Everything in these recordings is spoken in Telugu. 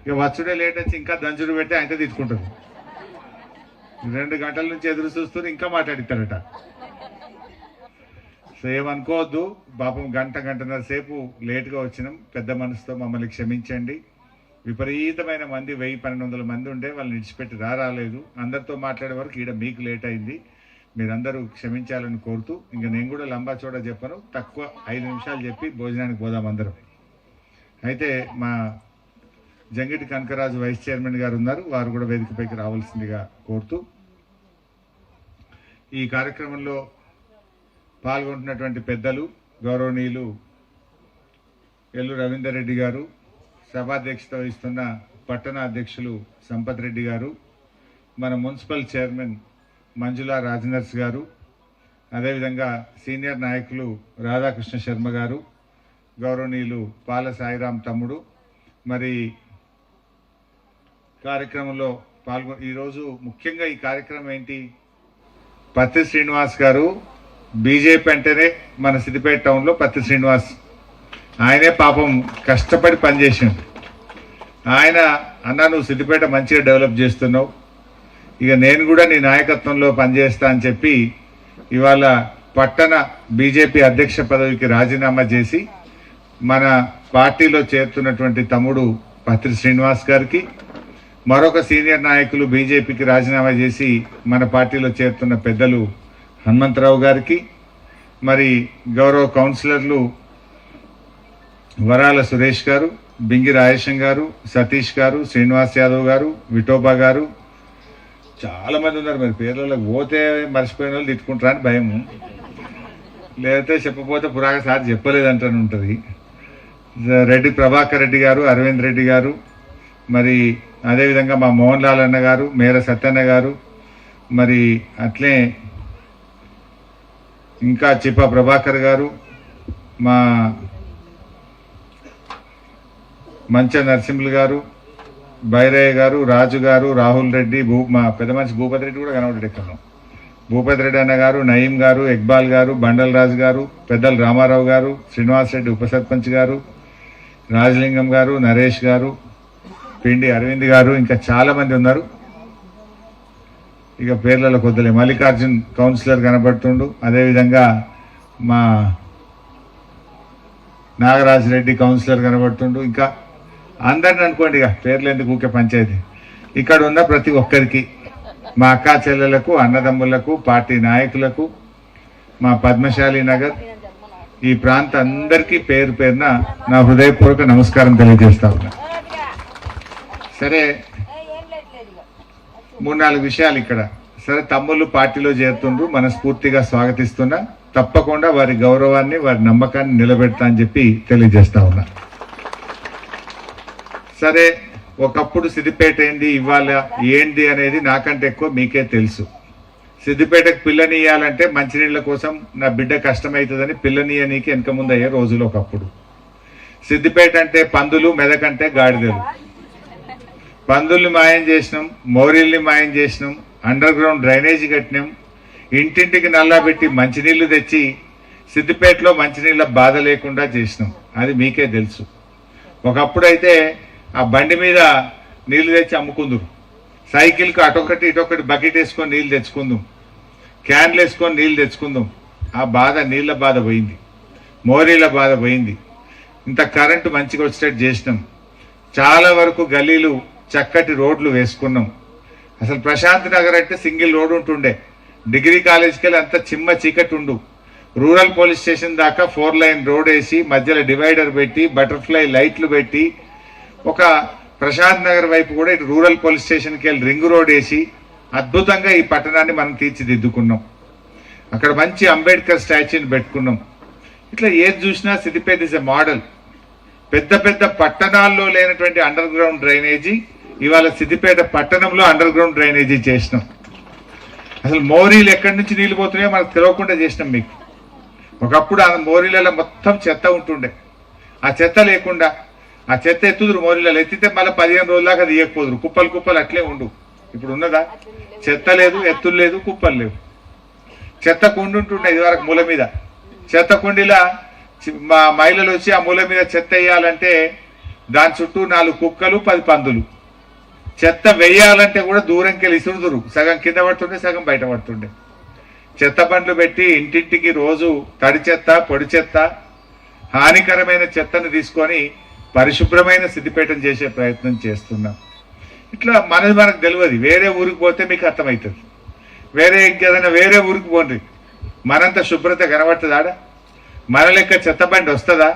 ఇక వచ్చుడే లేట్ వచ్చి ఇంకా దంచుడు పెట్టి ఆయన తీసుకుంటారు. 2 గంటల నుంచి ఎదురు చూస్తూ ఇంకా మాట్లాడిస్తారట. సో ఏమనుకోవద్దు, పాపం గంటన్నర సేపు లేట్గా వచ్చినాం. పెద్ద మనసుతో మమ్మల్ని క్షమించండి. విపరీతమైన మంది 1000-1200 మంది ఉండే వాళ్ళని విడిచిపెట్టి రాలేదు. అందరితో మాట్లాడే వరకు ఈడ మీకు లేట్ అయింది. మీరందరూ క్షమించాలని కోరుతూ ఇంకా నేను కూడా లంబా చోడ చెప్పను, తక్కువ 5 నిమిషాలు చెప్పి భోజనానికి పోదాం అందరం. అయితే మా జంగిటి కనకరాజు వైస్ చైర్మన్ గారు ఉన్నారు, వారు కూడా వేదికపైకి రావాల్సిందిగా కోరుతూ ఈ కార్యక్రమంలో పాల్గొంటున్నటువంటి పెద్దలు గౌరవనీయులు ఎల్లు రవీందర్ రెడ్డి గారు, సభాధ్యక్షత వహిస్తున్న పట్టణ అధ్యక్షులు సంపత్ రెడ్డి గారు, మన మున్సిపల్ చైర్మన్ మంజులా రాజనర్స్ గారు, అదేవిధంగా సీనియర్ నాయకులు రాధాకృష్ణ శర్మ గారు, గౌరవనీయులు పాల సాయిరాం తమ్ముడు, మరి కార్యక్రమంలో ఈరోజు ముఖ్యంగా ఈ కార్యక్రమం ఏంటి, పత్తి శ్రీనివాస్ గారు బీజేపీ అంటేనే మన సిద్దిపేట టౌన్లో పత్తి శ్రీనివాస్ ఆయనే పాపం కష్టపడి పనిచేసిండు. ఆయన అన్నా నువ్వు సిద్దిపేట మంచిగా డెవలప్ చేస్తున్నావు, ఇక నేను కూడా నీ నాయకత్వంలో పనిచేస్తా అని చెప్పి ఇవాళ పట్టణ బీజేపీ అధ్యక్ష పదవికి రాజీనామా చేసి మన పార్టీలో చేరుతున్నటువంటి తమ్ముడు పత్రి శ్రీనివాస్ గారికి, మరొక సీనియర్ నాయకులు బీజేపీకి రాజీనామా చేసి మన పార్టీలో చేరుతున్న పెద్దలు హనుమంతరావు గారికి, మరి గౌరవ కౌన్సిలర్లు వరాల సురేష్ గారు, బింగి రాయేశం గారు, సతీష్ గారు, శ్రీనివాస్ యాదవ్ గారు, విఠోబా గారు, చాలా మంది ఉన్నారు. మరి పేర్లలో పోతే మర్చిపోయిన వాళ్ళు తిట్టుకుంటారా అని భయము, లేకపోతే చెప్పపోతే పురాగా సార్ చెప్పలేదంటని ఉంటుంది. రెడ్డి ప్రభాకర్ రెడ్డి గారు, అరవింద్ రెడ్డి గారు, మరి అదేవిధంగా మా మోహన్ లాల్ అన్న గారు, మేర సత్యన్న గారు, మరి అట్లే ఇంకా చిప్ప ప్రభాకర్ గారు, మా మంచ నరసింహులు గారు, బైరయ్య గారు, రాజు గారు, రాహుల్ రెడ్డి, మా పెద్ద మనిషి భూపతి రెడ్డి కూడా కనబడ్డాడు ఇక్కడ. భూపతి రెడ్డి అన్న గారు, నయీం గారు, ఇక్బాల్ గారు, బండల్ రాజు గారు, పెద్దలు రామారావు గారు, శ్రీనివాస్ రెడ్డి ఉప సర్పంచ్ గారు, రాజలింగం గారు, నరేష్ గారు, పిండి అరవింద్ గారు, ఇంకా చాలా మంది ఉన్నారు. ఇక పేర్లలో కొద్దిలే. మల్లికార్జున్ కౌన్సిలర్ కనబడుతుండు, అదేవిధంగా మా నాగరాజ్ రెడ్డి కౌన్సిలర్ కనబడుతుండు, ఇంకా అందరిని అనుకోండి, ఇక పేర్లు ఎందుకు ఊకే పంచాయతీ. ఇక్కడ ఉన్న ప్రతి ఒక్కరికి, మా అక్కా చెల్లెలకు, అన్నదమ్ములకు, పార్టీ నాయకులకు, మా పద్మశాలి నగర్ ఈ ప్రాంత అందరికీ పేరు పేరున నా హృదయపూర్వక నమస్కారం తెలియజేస్తా ఉన్నా. సరే, 3-4 విషయాలు ఇక్కడ. సరే, తమ్ముళ్ళు పార్టీలో చేరుతుండ్రు, మనస్ఫూర్తిగా స్వాగతిస్తున్నా. తప్పకుండా వారి గౌరవాన్ని, వారి నమ్మకాన్ని నిలబెడతా అని చెప్పి తెలియజేస్తా ఉన్నా. సరే, ఒకప్పుడు సిద్దిపేట ఏంది, ఇవాళ ఏంది అనేది నాకంటే ఎక్కువ మీకే తెలుసు. సిద్దిపేటకు పిల్లనియాలంటే మంచినీళ్ళ కోసం నా బిడ్డ కష్టమవుతుందని పిల్లనియనీకి వెనక ముందు అయ్యే రోజులు ఒకప్పుడు. సిద్దిపేట అంటే పందులు, మెదకంటే గాడిదలు. పందుల్ని మాయం చేసినాం, మోరీల్ని మాయం చేసినాం, అండర్ గ్రౌండ్ డ్రైనేజీ కట్టినాం, ఇంటింటికి నల్లా పెట్టి మంచినీళ్లు తెచ్చి సిద్దిపేటలో మంచినీళ్ళ బాధ లేకుండా చేసినాం. అది మీకే తెలుసు. ఒకప్పుడైతే ఆ బండి మీద నీళ్లు తెచ్చి అమ్ముకుందురు, సైకిల్కి అటొకటి ఇటొకటి బకెట్ వేసుకొని నీళ్ళు తెచ్చుకుందాం, క్యాన్లు వేసుకొని నీళ్ళు తెచ్చుకుందాం. ఆ బాధ, నీళ్ళ బాధ పోయింది, మోరీల బాధ పోయింది. ఇంత కరెంటు మంచిగా వచ్చేటట్టు చేసినాం. చాలా వరకు గల్లీలు చక్కటి రోడ్లు వేసుకున్నాం. అసలు ప్రశాంత్ నగర్ అంటే సింగిల్ రోడ్ ఉంటుండే, డిగ్రీ కాలేజ్కి వెళ్ళి అంత చిమ్మ చీకటి ఉండు. రూరల్ పోలీస్ స్టేషన్ దాకా 4 లైన్ రోడ్ వేసి మధ్యలో డివైడర్ పెట్టి బటర్ఫ్లై లైట్లు పెట్టి, ఒక ప్రశాంత్ నగర్ వైపు కూడా ఇటు రూరల్ పోలీస్ స్టేషన్కి వెళ్ళి రింగ్ రోడ్ వేసి అద్భుతంగా ఈ పట్టణాన్ని మనం తీర్చిదిద్దుకున్నాం. అక్కడ మంచి అంబేద్కర్ స్టాచ్యూని పెట్టుకున్నాం. ఇట్లా ఏది చూసినా సిద్దిపేట ఇస్ ఎ మోడల్. పెద్ద పెద్ద పట్టణాల్లో లేనటువంటి అండర్ గ్రౌండ్ డ్రైనేజీ ఇవాళ సిద్దిపేట పట్టణంలో అండర్ గ్రౌండ్ డ్రైనేజీ చేసినాం. అసలు మోరీలు ఎక్కడి నుంచి నీళ్ళు పోతున్నాయో మనకు తెలియకుండా చేసినాం మీకు. ఒకప్పుడు ఆ మోరీలలో మొత్తం చెత్త ఉంటుండే, ఆ చెత్త లేకుండా, ఆ చెత్త ఎత్తుదురు మోరీలలో, ఎత్తితే మళ్ళీ 15 రోజుల దాకా తీయకపోదురు, కుప్పలు కుప్పలు అట్లే ఉండు. ఇప్పుడు ఉన్నదా? చెత్త లేదు, ఎత్తులు లేదు, కుప్పలు లేవు. చెత్త కుండి ఉంటుండే ఇదివరకు మూల మీద. చెత్త కుండిలా మా మహిళలు వచ్చి ఆ మూల మీద చెత్త వేయాలంటే దాని చుట్టూ 4 కుక్కలు 10 పందులు. చెత్త వెయ్యాలంటే కూడా దూరంకి వెళ్ళి ఇసురుదురు, సగం కింద పడుతుండే సగం బయట పడుతుండే. చెత్త బండ్లు పెట్టి ఇంటింటికి రోజు తడి చెత్త పొడి చెత్త హానికరమైన చెత్తను తీసుకొని పరిశుభ్రమైన సిద్దిపేటను చేసే ప్రయత్నం చేస్తున్నాం. ఇట్లా మనకు తెలియదు, వేరే ఊరికి పోతే మీకు అర్థమవుతుంది. ఇంకేదైనా వేరే ఊరికి పోండి, మనంత శుభ్రత కనబడుతుందా? మన లెక్క చెత్త బండి వస్తుందా?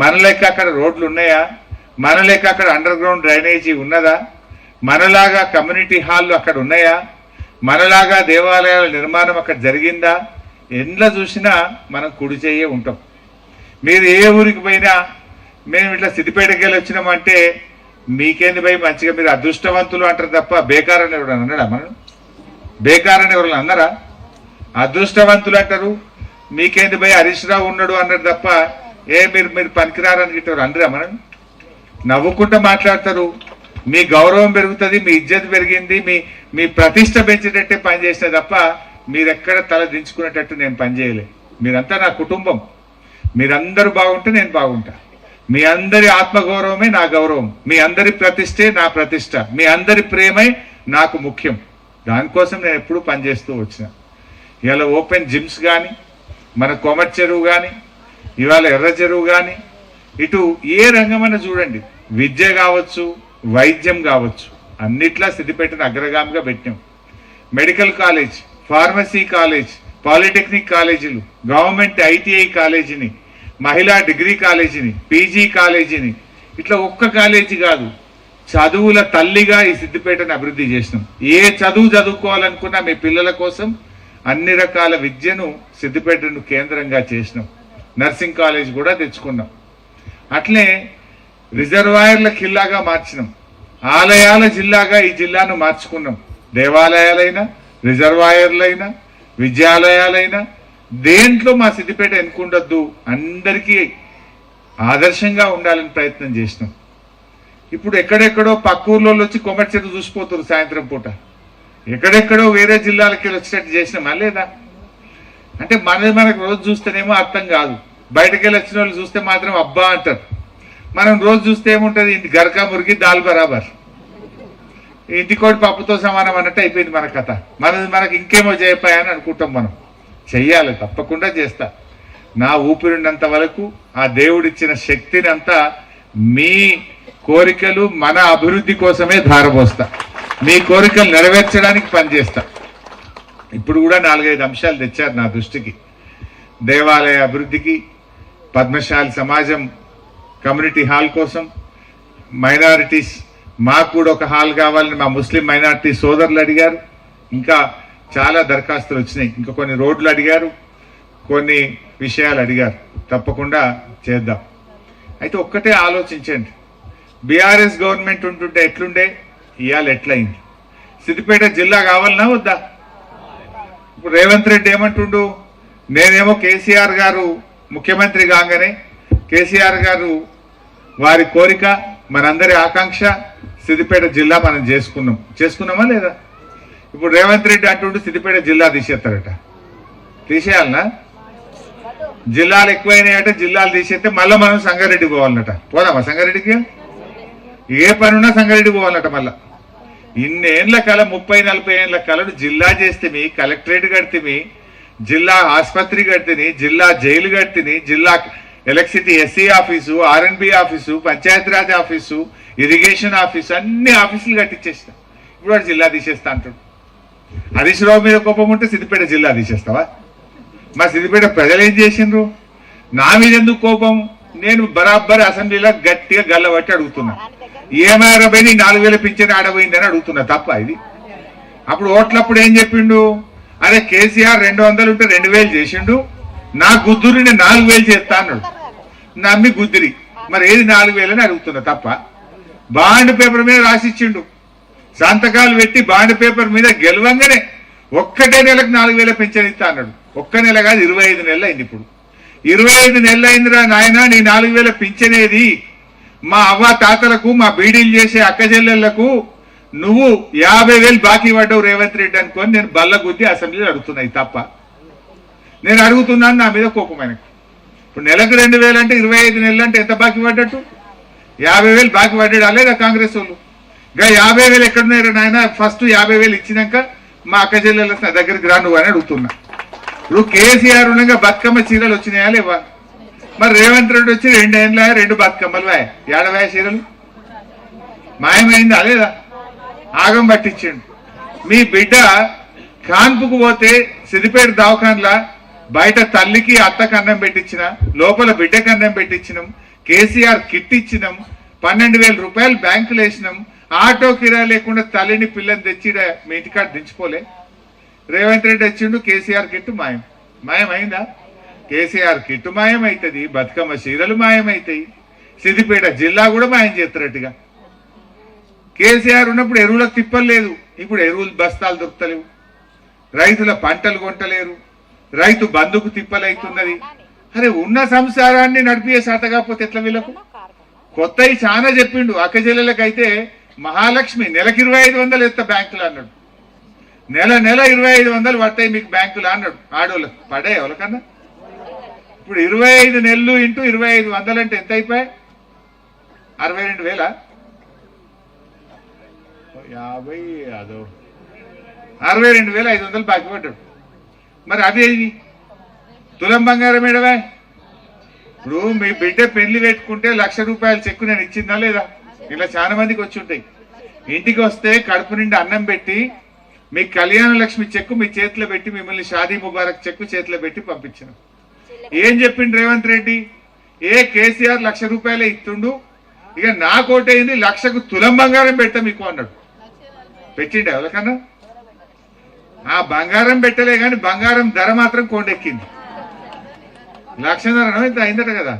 మన లెక్క అక్కడ రోడ్లు ఉన్నాయా? మన లెక్క అక్కడ అండర్ గ్రౌండ్ డ్రైనేజీ ఉన్నదా? మనలాగా కమ్యూనిటీ హాల్లు అక్కడ ఉన్నాయా? మనలాగా దేవాలయాల నిర్మాణం అక్కడ జరిగిందా? ఎండ్ల చూసినా మనం కుడి చేయే ఉంటాం. మీరు ఏ ఊరికి పోయినా మేము ఇట్లా సిద్దిపేటకి వెళ్ళి వచ్చినామంటే మీకేంది పోయి మంచిగా మీరు అదృష్టవంతులు అంటారు తప్ప బేకారని ఎవరైనా అన్నాడా? మనం బేకారని ఎవరైనా అన్నారా? అదృష్టవంతులు అంటారు. మీకేంది పోయి హరీష్ రావు ఉన్నాడు అన్నాడు తప్ప మీరు పనికిరారని గిట్టారు అనరా? మనం నవ్వుకుంటూ మాట్లాడతారు. మీ గౌరవం పెరుగుతుంది, మీ ఇజ్జత్ పెరిగింది, మీ ప్రతిష్ట పెంచేటట్టే పనిచేస్తే తప్ప మీరెక్కడ తల దించుకునేటట్టు నేను పనిచేయలే. మీరంతా నా కుటుంబం, మీరందరూ బాగుంటే నేను బాగుంటా. మీ అందరి ఆత్మగౌరవమే నా గౌరవం, మీ అందరి ప్రతిష్టే నా ప్రతిష్ట, మీ అందరి ప్రేమే నాకు ముఖ్యం. దానికోసం నేను ఎప్పుడూ పనిచేస్తూ వచ్చిన. ఇవాళ ఓపెన్ జిమ్స్ కానీ, మన కొమర్ చెరువు కానీ, ఇవాళ ఎర్ర చెరువు కానీ, ఇటు ఏ రంగమైనా చూడండి, విద్య కావచ్చు వైద్యం కావచ్చు, అన్నిట్లా సిద్దిపేటను అగ్రగామిగా పెట్టాం. Medical college, pharmacy college, polytechnic కాలేజీలు, గవర్నమెంట్ ఐటీఐ కాలేజీని, మహిళా డిగ్రీ కాలేజీని, పీజీ కాలేజీని, ఇట్లా ఒక్క కాలేజీ కాదు, చదువుల తల్లిగా ఈ సిద్దిపేటను అభివృద్ధి చేసినాం. ఏ చదువు చదువుకోవాలనుకున్నా మీ పిల్లల కోసం అన్ని రకాల విద్యను సిద్దిపేటను కేంద్రంగా చేసినాం. నర్సింగ్ కాలేజ్ కూడా తెచ్చుకున్నాం. అట్లే రిజర్వాయర్ల కిల్లాగా మార్చినాం, ఆలయాల జిల్లాగా ఈ జిల్లాను మార్చుకున్నాం. దేవాలయాలైనా, రిజర్వాయర్లైనా, విద్యాలయాలైనా దేంట్లో మా సిద్దిపేట ఎన్నుకుండొద్దు, అందరికీ ఆదర్శంగా ఉండాలని ప్రయత్నం చేసినాం. ఇప్పుడు ఎక్కడెక్కడో పక్క ఊర్లో వచ్చి కొమర్ చెరువు చూసిపోతారు సాయంత్రం పూట, ఎక్కడెక్కడో వేరే జిల్లాలకి వచ్చేటట్టు చేసినామా లేదా? అంటే మనకు రోజు చూస్తేనేమో అర్థం కాదు, బయటకు వెళ్ళి వచ్చిన వాళ్ళు చూస్తే మాత్రం అబ్బా అంటారు. మనం రోజు చూస్తే ఏముంటుంది, ఇంటి గరకా మురిగి దాల్ బరాబర్, ఇంటికోటి పప్పుతో సమానం అన్నట్టు అయిపోయింది మన కథ. మనకి ఇంకేమో చేయపోయాని అనుకుంటాం. మనం చెయ్యాలి, తప్పకుండా చేస్తా. నా ఊపిరినంత వరకు ఆ దేవుడిచ్చిన శక్తిని అంతా మీ కోరికలు మన అభివృద్ధి కోసమే ధారపోస్తా, మీ కోరికలు నెరవేర్చడానికి పనిచేస్తా. ఇప్పుడు కూడా 4-5 అంశాలు తెచ్చారు నా దృష్టికి. దేవాలయ అభివృద్ధికి, పద్మశాలి సమాజం కమ్యూనిటీ హాల్ కోసం, మైనారిటీస్ మాకు కూడా ఒక హాల్ కావాలని మా ముస్లిం మైనారిటీ సోదరులు అడిగారు. ఇంకా చాలా దరఖాస్తులు వచ్చినాయి, ఇంకా కొన్ని రోడ్లు అడిగారు, కొన్ని విషయాలు అడిగారు. తప్పకుండా చేద్దాం. అయితే ఒక్కటే ఆలోచించండి, బీఆర్ఎస్ గవర్నమెంట్ ఉంటుంటే ఎట్లుండే, ఇవాళ ఎట్లయింది? సిద్దిపేట జిల్లా కావాలన్నా వద్దా? ఇప్పుడు రేవంత్ రెడ్డి ఏమంటుండు, నేనేమో కేసీఆర్ గారు ముఖ్యమంత్రి కాగానే కేసీఆర్ గారు వారి కోరిక, మనందరి ఆకాంక్ష సిద్దిపేట జిల్లా మనం చేసుకున్నామా లేదా? ఇప్పుడు రేవంత్ రెడ్డి అంటుండు సిద్దిపేట జిల్లా తీసేస్తారట. తీసేయాలనా? జిల్లాలు ఎక్కువైనాయట, జిల్లాలు తీసేస్తే మళ్ళీ మనం సంగారెడ్డి పోవాలన్నట. పోదామా సంగారెడ్డికి? ఏ పనున్నా సంగారెడ్డి పోవాలన్నట. మళ్ళా ఇన్నేళ్ల కళ, 30-40 ఏళ్ల కళను జిల్లా చేస్తేమి, కలెక్టరేట్ కడితేమి, జిల్లా ఆసుపత్రి కడితేని, జిల్లా జైలు కడితేని, జిల్లా electricity SC office, R&B office, Panchayati Raj office, irrigation office, అన్ని ఆఫీసులు కట్టించేస్తా. ఇప్పుడు వాడు జిల్లా తీసేస్తా అంటాడు. హరీష్ రావు మీద కోపం ఉంటే సిద్దిపేట జిల్లా తీసేస్తావా? మా సిద్దిపేట ప్రజలు ఏం చేసిండ్రు? నా మీద ఎందుకు కోపం? నేను బరాబర్ అసెంబ్లీలో గట్టిగా గల్లబట్టి అడుగుతున్నా, ఏమైనా పోయి 4,000 పింఛన్ ఆడబోయిందని అడుగుతున్నా. తప్ప ఇది? అప్పుడు ఓట్లప్పుడు ఏం చెప్పిండు, అరే కేసీఆర్ 200 ఉంటే 2,000 చేసిండు, నా గుద్దురి నేను 4,000 చేస్తా అన్నాడు. నమ్మి గుద్దిరి. మరి ఏది 4,000 అని అడుగుతున్నా. తప్ప? బాండ్ పేపర్ మీద రాసిచ్చిండు, సంతకాలు పెట్టి బాండ్ పేపర్ మీద గెలవంగానే ఒక్కటే నెలకు 4,000 పింఛన్ ఇస్తా అన్నాడు. ఒక్క నెల కాదు, 25 నెలలు అయింది. ఇప్పుడు 25 నెలలు అయిందిరా నాయన, నీ 4,000 పింఛనేది? మా అవ్వ తాతలకు, మా బీడీలు చేసే అక్క చెల్లెళ్లకు నువ్వు 50,000 బాకీ పడ్డావు రేవంత్ రెడ్డి అనుకొని నేను బల్ల గుద్ది అసెంబ్లీలో అడుగుతున్నాయి. తప్ప? నేను అడుగుతున్నాను, నా మీద కోపం ఆయనకు. ఇప్పుడు నెలకు 2,000 అంటే 25 నెలలు అంటే ఎంత బాకీ పడ్డట్టు? 50,000 బాకీ పడ్డాడా లేదా కాంగ్రెస్ వాళ్ళు? ఇంకా 50,000 ఎక్కడున్నారు నాయన? ఫస్ట్ 50,000 ఇచ్చినాక మా అక్క చెల్లెల దగ్గరికి రా నువ్వు అని అడుగుతున్నా. ఇప్పుడు కేసీఆర్ ఉండగా బతుకమ్మ చీరలు వచ్చినాయా లేవా? మరి రేవంత్ రెడ్డి వచ్చి 2 ఏళ్ళ 2 బతుకమ్మలు ఏడవాయ చీరలు మాయమైందా లేదా? ఆగం పట్టించిండు. మీ బిడ్డ కాన్పుకు పోతే సిద్దిపేట దవాఖాన్లా బయట తల్లికి అత్తకు అన్నం పెట్టించిన, లోపల బిడ్డకు అన్నం పెట్టించినాం, కేసీఆర్ కిట్ ఇచ్చినాం, 12,000 రూపాయలు బ్యాంకులు వేసినాం, ఆటో కిరాయి లేకుండా తల్లిని పిల్లని తెచ్చి మీ ఇంటికాడ దించుకోలే. రేవంత్ రెడ్డి వచ్చిండు, కేసీఆర్ కిట్టు మాయం. మాయమైందా? కేసీఆర్ కిట్టు మాయం అవుతుంది, బతుకమ్మ చీరలు మాయమవుతాయి, సిద్దిపేట జిల్లా కూడా మాయం చేస్తున్నట్టుగా. కేసీఆర్ ఉన్నప్పుడు ఎరువులకు తిప్పలేదు, ఇప్పుడు ఎరువులు బస్తాలు దొరుకుతలేవు, రైతుల పంటలు కొంటలేరు, రైతు బంధుకు తిప్పలైతున్నది. అరే ఉన్న సంసారాన్ని నడిపే శాత కాకపోతే ఎట్లా? వీళ్ళకు కొత్తవి చాలా చెప్పిండు. అక్కజల్లెలకైతే మహాలక్ష్మి నెలకు 2,500 ఎత్తా బ్యాంకులు అన్నాడు, నెల 2,500 పడతాయి మీకు బ్యాంకులు అన్నాడు. ఆడోళ్ళకి పడే ఎవరికన్నా? ఇప్పుడు 25 నెలలు ఇంటూ 2,500 అంటే ఎంత అయిపోయాయి? 62,000 62,500 బాకీ పడ్డాడు. మరి అదే తులం బంగారం ఏడవా? ఇప్పుడు మీ బిడ్డ పెళ్లి పెట్టుకుంటే 1,00,000 రూపాయల చెక్కు నేను ఇచ్చిందా లేదా? ఇలా చాలా మందికి వచ్చి ఉంటాయి. ఇంటికి వస్తే కడుపు నిండి అన్నం పెట్టి మీ కళ్యాణ లక్ష్మి చెక్కు మీ చేతిలో పెట్టి, మిమ్మల్ని షాదీ ముబారక్ చెక్కు చేతిలో పెట్టి పంపించిన. ఏం చెప్పిండు రేవంత్ రెడ్డి? కేసీఆర్ 1,00,000 రూపాయలే ఇస్తుండు, ఇక నా కోటైంది 1,00,000కు తులం బంగారం పెట్టా మీకు అన్నాడు. పెట్టిండే ఎవరికన్నా? ఆ బంగారం పెట్టలే కానీ బంగారం ధర మాత్రం కొండెక్కింది. 1,00,000 ఇంత అయిందట కదా,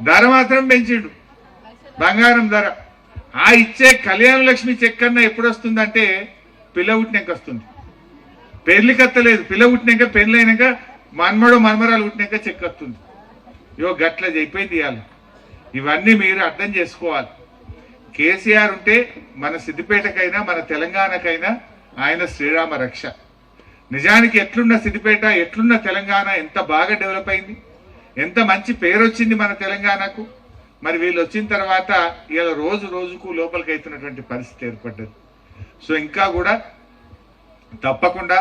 ధర మాత్రం పెంచిండు బంగారం ధర. ఆ ఇచ్చే కళ్యాణ లక్ష్మి చెక్ అన్న ఎప్పుడు వస్తుందంటే పిల్ల పుట్టినాక వస్తుంది. పెళ్లికి వస్తలేదు, పిల్ల పుట్టినాక పెళ్లి అయినాక మన్మడు మన్మరాలు పుట్టినాక చెక్ వస్తుంది. ఇవో గట్ల అయిపోయింది ఇవాళ. ఇవన్నీ మీరు అర్థం చేసుకోవాలి. కేసీఆర్ ఉంటే మన సిద్దిపేటకైనా మన తెలంగాణకైనా ఆయన శ్రీరామ రక్ష. నిజానికి ఎట్లున్న సిద్దిపేట, ఎట్లున్న తెలంగాణ ఎంత బాగా డెవలప్ అయింది, ఎంత మంచి పేరు వచ్చింది మన తెలంగాణకు. మరి వీళ్ళు వచ్చిన తర్వాత ఇలా రోజు రోజుకు లోపలికి అవుతున్నటువంటి పరిస్థితి ఏర్పడ్డది. సో ఇంకా కూడా తప్పకుండా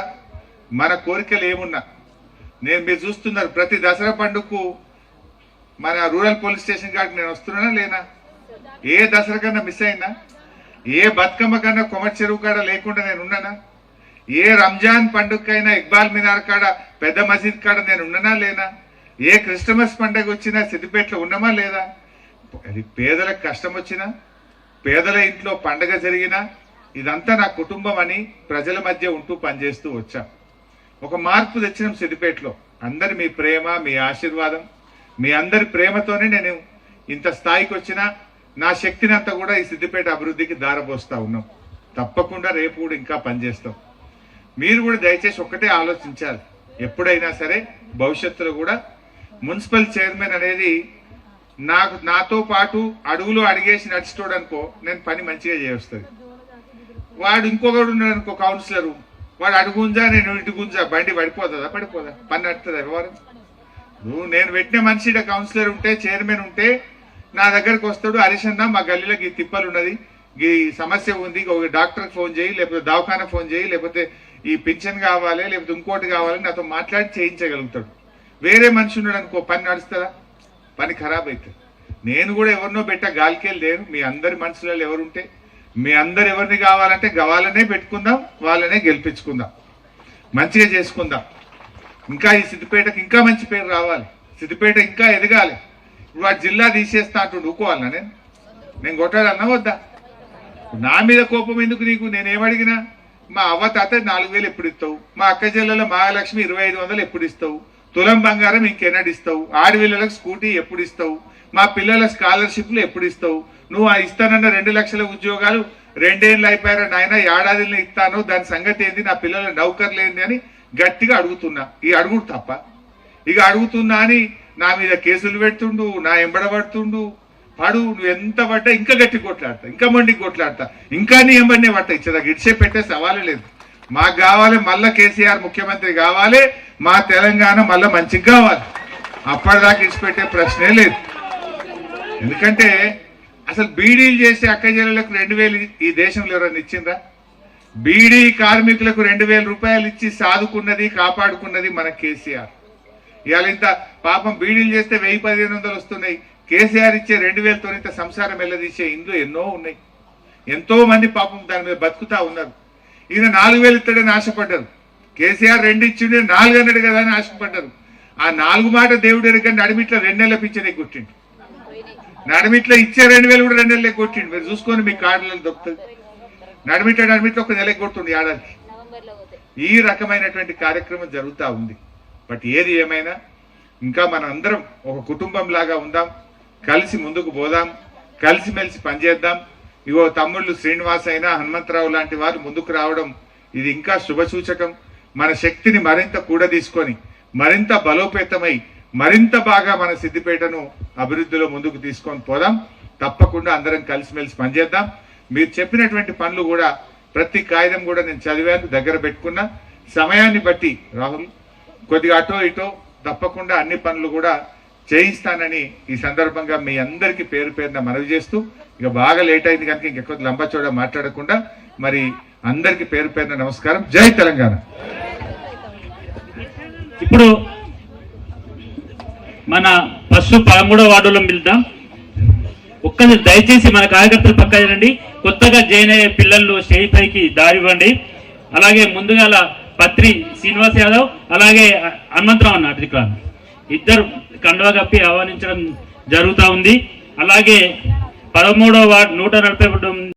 మన కోరికలు ఏమున్నా, మీరు చూస్తున్నారు ప్రతి దసరా పండుగకు మన రూరల్ పోలీస్ స్టేషన్ కాడికి నేను వస్తున్నానా లేనా? ఏ దసరా కన్నా మిస్ అయినా? ఏ బతుకమ్మ కన్నా కొమటి చెరువు కాడ లేకుండా నేను ఉన్నానా? ఏ రంజాన్ పండుగకైనా ఇక్బాల్ మినార్ కాడ పెద్ద మసీద్ కాడ నేను ఉన్నానా లేనా? ఏ క్రిస్టమస్ పండుగ వచ్చినా సిద్దిపేటలో ఉన్నామా లేదా? అది పేదలకు కష్టం వచ్చినా, పేదల ఇంట్లో పండగ జరిగినా ఇదంతా నా కుటుంబం అని ప్రజల మధ్య ఉంటూ పనిచేస్తూ వచ్చా. ఒక మార్పు తెచ్చినాం సిద్దిపేటలో. అందరి మీ ప్రేమ, మీ ఆశీర్వాదం, మీ అందరి ప్రేమతోనే నేను ఇంత స్థాయికి వచ్చినా, నా శక్తిని అంతా కూడా ఈ సిద్దిపేట అభివృద్ధికి దారపోస్తా ఉన్నాం. తప్పకుండా రేపు కూడా ఇంకా పనిచేస్తాం. మీరు కూడా దయచేసి ఒక్కటే ఆలోచించాలి, ఎప్పుడైనా సరే భవిష్యత్తులో కూడా మున్సిపల్ చైర్మన్ అనేది నాతో పాటు అడుగులో అడిగేసి నడిచిటోడు అనుకో, నేను పని మంచిగా చేస్తుంది. వాడు ఇంకొకడు ఉన్నాడు అనుకో, కౌన్సిలరు, వాడు అడుగుంజా నేను ఇటు గుంజా, బండి పడిపోతుందా? పడిపోదా? పని నడుతుందా? వ్యవహారం నేను పెట్టిన మనిషి కౌన్సిలర్ ఉంటే, చైర్మన్ ఉంటే నా దగ్గరకు వస్తాడు, హరీష్ అన్న మా గల్లీలో ఈ తిప్పలు ఉన్నది, ఈ సమస్య ఉంది, ఒక డాక్టర్కి ఫోన్ చేయి, లేకపోతే దవాఖానా ఫోన్ చేయి, లేకపోతే ఈ పింఛన్ కావాలి, లేకపోతే ఇంకోటి కావాలి, నాతో మాట్లాడి చేయించగలుగుతాడు. వేరే మనిషి ఉన్నాడు అనుకో, పని నడుస్తుందా? పని ఖరాబ్ అవుతుంది. నేను కూడా ఎవరినో పెట్టా గాలికేలు లేను. మీ అందరి మనసులలో ఎవరుంటే, మీ అందరు ఎవరిని కావాలంటే వాళ్ళనే పెట్టుకుందాం, వాళ్ళనే గెలిపించుకుందాం, మంచిగా చేసుకుందాం. ఇంకా ఈ సిద్దిపేటకి ఇంకా మంచి పేరు రావాలి, సిద్దిపేట ఇంకా ఎదగాలి. ఇప్పుడు వాడు జిల్లా తీసేస్తా అంటూ ఊకోవాలన్నా? నేను కొట్టాలన్నా వద్దా? నా మీద కోపం ఎందుకు నీకు? నేనేమడిగినా? మా అవ్వ తాత 4,000 ఎప్పుడు ఇస్తావు? మా అక్క జిల్లాలో మహాలక్ష్మి 2,500 ఎప్పుడు ఇస్తావు? తులం బంగారం ఇంకెన్నడు ఇస్తావు? ఆడపిల్లలకు స్కూటీ ఎప్పుడు ఇస్తావు? మా పిల్లల స్కాలర్షిప్లు ఎప్పుడు ఇస్తావు? నువ్వు ఇస్తానన్న 2 లక్షల ఉద్యోగాలు 2 ఏళ్ళు అయిపోయారా నాయన, ఏడాదిలో ఇస్తాను, దాని సంగతి ఏంది? నా పిల్లల నౌకర్లు ఏంది అని గట్టిగా అడుగుతున్నా. ఈ అడుగుడు తప్ప? ఇక అడుగుతున్నా అని నా మీద కేసులు పెడుతుండు, నా ఎంబడబడుతుండు. పాడు, నువ్వు ఎంత పడ్డా ఇంకా గట్టి కొట్లాడతా, ఇంకా మండికి కొట్లాడతా, ఇంకా నీ ఎంబడినే పట్ట ఇచ్చేదాకా ఇడిచే పెట్టే సవాలే లేదు. మాకు కావాలి మళ్ళా కేసీఆర్ ముఖ్యమంత్రి కావాలి, మా తెలంగాణ మళ్ళా మంచిగా కావాలి. అప్పటిదాకా ఇడిచిపెట్టే ప్రశ్నే లేదు. ఎందుకంటే అసలు బీడీలు చేసే అక్కజల్లులకు 2000 ఈ దేశంలో ఎవరైనా ఇచ్చిందా? బీడీ కార్మికులకు 2000 రూపాయలు ఇచ్చి సాదుకున్నది కాపాడుకున్నది మన కేసీఆర్. ఇవాళ ఇంత పాపం బీడీలు చేస్తే 1000-1500 వస్తున్నాయి. కేసీఆర్ ఇచ్చే 2000తో ఇంత సంసారం వెళ్ళదీసే ఇందులో ఎన్నో ఉన్నాయి. ఎంతో మంది పాపం దాని మీద బతుకుతా ఉన్నారు. ఈయన 4000 ఇస్తాడని ఆశపడ్డారు. కేసీఆర్ 2 ఇచ్చిండే 4 అన్నాడు కదా అని ఆశపడ్డారు. ఆ 4 మాట దేవుడు ఎరుక నడిమిట్ల 2 నెలల పింఛనే కొట్టిండు. నడిమిట్లో ఇచ్చే 2000 కూడా 2 నెలలే కొట్టిండు. మీరు చూసుకొని మీ కార్డులలో దొరుకుతుంది. నడిమిట్లో 1 నెలకి కొడుతుంది ఏడాదికి. ఈ రకమైనటువంటి కార్యక్రమం జరుగుతూ ఉంది. బట్ ఏది ఏమైనా ఇంకా మనం అందరం ఒక కుటుంబం లాగా ఉందాం, కలిసి ముందుకు పోదాం, కలిసిమెలిసి పనిచేద్దాం. ఇగో తమ్ముళ్ళు శ్రీనివాస్ అయినా హనుమంతరావు లాంటి వారు ముందుకు రావడం ఇది ఇంకా శుభసూచకం. మన శక్తిని మరింత కూడదీసుకొని మరింత బలోపేతమై మరింత బాగా మన సిద్దిపేటను అభివృద్ధిలో ముందుకు తీసుకొని పోదాం. తప్పకుండా అందరం కలిసిమెలిసి పనిచేద్దాం. మీరు చెప్పినటువంటి పనులు కూడా ప్రతి కాగితం కూడా నేను చదివాను, దగ్గర పెట్టుకున్నా. సమయాన్ని బట్టి రాహుల్ కొద్దిగా అటో ఇటో తప్పకుండా అన్ని పనులు కూడా చేయిస్తానని ఈ సందర్భంగా మీ అందరికీ పేరు పేరున మనవి చేస్తూ, ఇక బాగా లేట్ అయింది కనుక ఇంకెక్కువ లంబచోడ మాట్లాడకుండా మరి అందరికీ పేరు పేరున నమస్కారం. జై తెలంగాణ. ఇప్పుడు మన ఫస్ట్ 13వ వార్డులో వెళ్దాం. ఒక్కరి దయచేసి మన కార్యకర్తలు పక్క చేయండి. కొత్తగా జాయిన్ అయ్యే పిల్లలు స్టేజ్ పైకి దారివ్వండి. అలాగే ముందుగా పత్రి శ్రీనివాస్ యాదవ్ అలాగే హనుమంతరావు అన్న అధికారులు ఇద్దరు కండువా కప్పి ఆహ్వానించడం జరుగుతూ ఉంది. అలాగే 13వ వార్డు 140